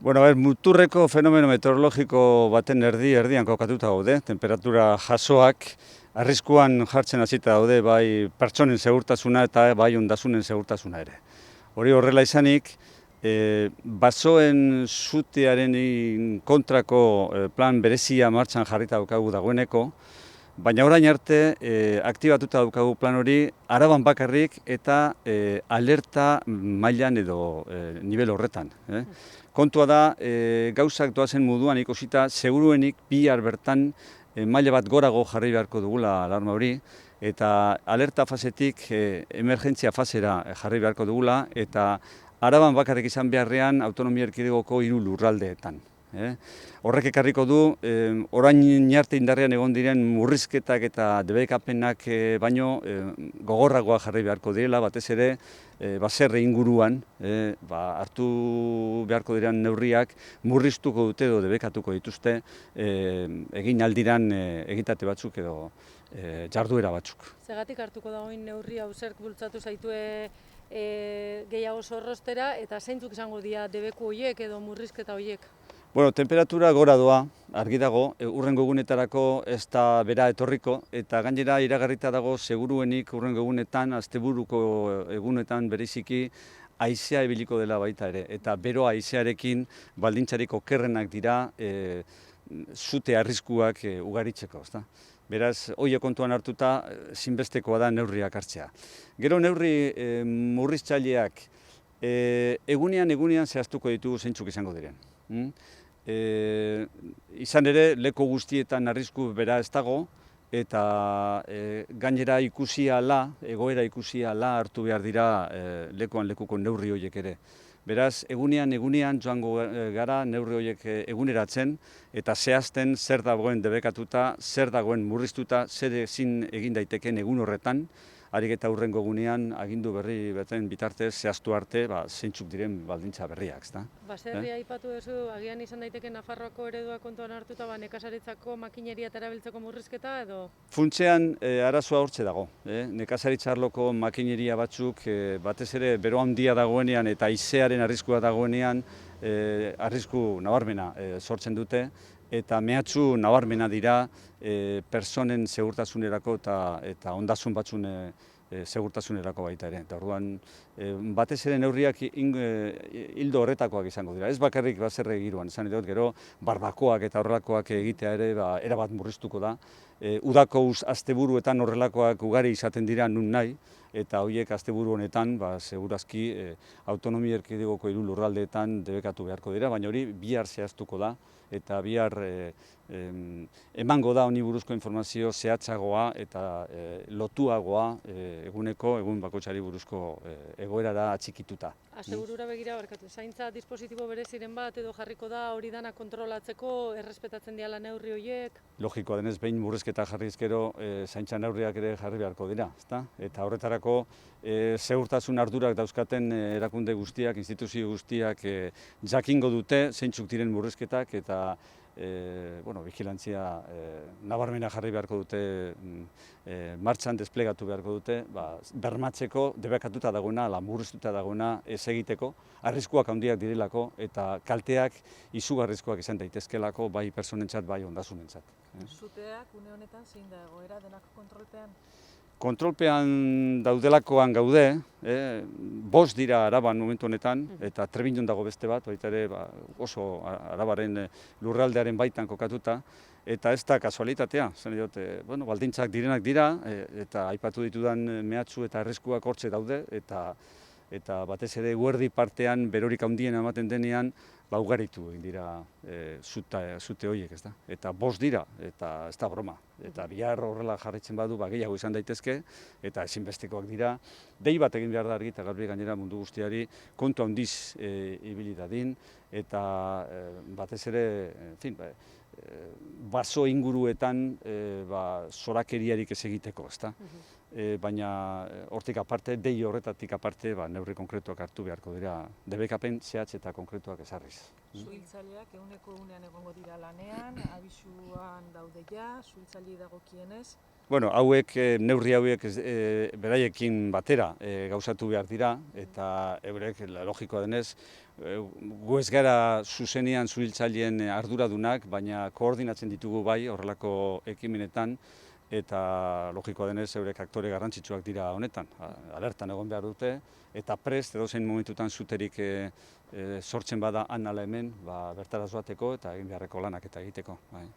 Bueno, muturreko fenomeno meteorologiko baten erdian kokatuta gaude. Temperatura jasoak arriskuan jartzen hasita daude bai pertsonen segurtasuna eta bai ondasunen segurtasuna ere. Hori horrela izanik, basoen sutearen kontrako plan berezia martxan jarrita daukagu dagoeneko, baina orain arte aktibatuta daukagu plan hori Araban bakarrik eta alerta mailan edo nivel horretan. Kontua da, gauzak doazen moduan ikusita, seguruenik bihar bertan maila bat gorago jarri beharko dugula alarma hori, eta alerta fasetik emergentzia fasera jarri beharko dugula, eta Araban bakarrik izan beharrean autonomia erkidegoko 3 lurraldeetan. Horrek ekarriko du, orain arte indarrean egon diren murrizketak eta debekapenak baino gogorragoa jarri beharko direla, batez ere baserri inguruan hartu beharko diren neurriak murriztuko dute edo debekatuko dituzte egin aldiran egitate batzuk edo jarduera batzuk. Zergatik hartuko da orain neurri hau, zerk bultzatu zaitue gehiago zorroztera eta zeintzuk izango dira debeku horiek edo murrizketa horiek? Bueno, temperatura gora doa, argi dago, hurrengo egunetarako ez da bera etorriko, eta gainera iragarrita dago seguruenik hurrengo egunetan, asteburuko egunetan bereziki haizea ibiliko dela baita ere, eta bero haizearekin baldintzarik okerrenak dira sute arriskuak ugaritzeko, ezta? Beraz, hori kontuan hartuta, zinbestekoa da neurriak hartzea. Gero neurri murriztzaileak egunean zehaztuko ditugu zeintzuk izango diren. Izan ere, leku guztietan arrisku bera ez dago, eta gainera ikusi ala, egoera ikusi ala hartu behar dira lekuan lekuko neurri horiek ere. Beraz, egunean joango gara neurri horiek eguneratzen, eta zehazten zer dagoen debekatuta, zer dagoen murriztuta, zer ezin egin daiteken egun horretan, harik eta hurrengo egunean agindu berri beten bitartez zehaztu arte zeintzuk diren baldintza berriak, ezta? Baserria aipatu duzu, agian izan daiteke Nafarroako eredua kontuan hartuta nekazaritzako makineria eta erabiltzeko murrizketa edo? Funtsean arazoa hortxe dago. Nekazaritza arloko makineria batzuk batez ere bero handia dagoenean eta haizearen arriskua dagoenean arrisku nabarmena sortzen dute, eta mehatxu nabarmena dira pertsonen segurtasunerako eta ondasun batzun segurtasunerako baita ere. Eta orduan, batez ere neurriak hildo horretakoak izango dira. Ez bakarrik baserri giroan, esan dut gero barbakoak eta horrelakoak egitea ere erabat murriztuko da. Udako asteburuetan horrelakoak ugari izaten dira nun nahi, eta horiek asteburu honetan segurazki autonomia erkidegoko 3 lurraldeetan debekatu beharko dira, baina hori bihar zehaztuko da, eta bihar emango da honi buruzko informazio zehatzagoa eta lotuagoa egun bakoitzari buruzko egoerara atxikituta. Asteburura begira barkatu, zaintza dispositibo bereziren bat edo jarriko da hori dana kontrolatzeko, errespetatzen diala neurri horiek? Logikoa denez, behin murrizketa jarriz gero zaintza neurriak ere jarri beharko dira, ezta? Eta horretarako segurtasun ardurak dauzkaten erakunde guztiak, instituzio guztiak jakingo dute zeintzuk diren murrizketak eta vigilantzia nabarmena jarri beharko dute, martxan desplegatu beharko dute, bermatzeko debekatuta dagoena, murriztuta dagoena ez egiteko, arriskuak handiak direlako eta kalteak izugarrizkoak izan daitezkelako bai pertsonentzat bai ondasunentzat. Suteak une honetan zein da egoera denak kontrolpean? Kontrolpean daudelakoan gaude, 5 dira Araban momentu honetan, eta Trebiñon dago beste bat, baita ere oso Arabaren lurraldearen baitan kokatuta, eta ez da kasualitatea, baldintzak direnak dira, eta aipatu ditudan mehatxu eta arriskuak hortze daude, eta batez ere eguerdi partean berorik handien ematen denean, ugaritu egin dira zute horiek, ez da? Eta 5 dira, eta ez da broma. Eta bihar horrela jarraitzen badu, gehiago izan daitezke, eta ezinbestekoak dira. Dei bat egin behar da argi eta garbi gainera mundu guztiari kontu handiz ibili dadin, eta batez ere, baso inguruetan zorakeriarik ez egiteko, ez da? Baina hortik aparte, dei horretatik aparte, neurri konkretuak hartu beharko dira, debekapen zehatz eta konkretuak ezarriz. Suhiltzaileak egunean egongo dira lanean, abisuan daude ja, suhiltzaileei dagokienez, Bueno, hauek, neurri hauek beraiekin batera gauzatu behar dira, eta eurek, logikoa denez, gu ez gara zuzenean suhiltzaileen arduradunak, baina koordinatzen ditugu bai horrelako ekimenetan, eta logikoa denez eurek aktore garrantzitsuak dira honetan. Alertan egon behar dute, eta prest edozein momentutan zuterik sortzen bada han ala hemen, bertara joateko eta egin beharreko lanak eta egiteko. Bai.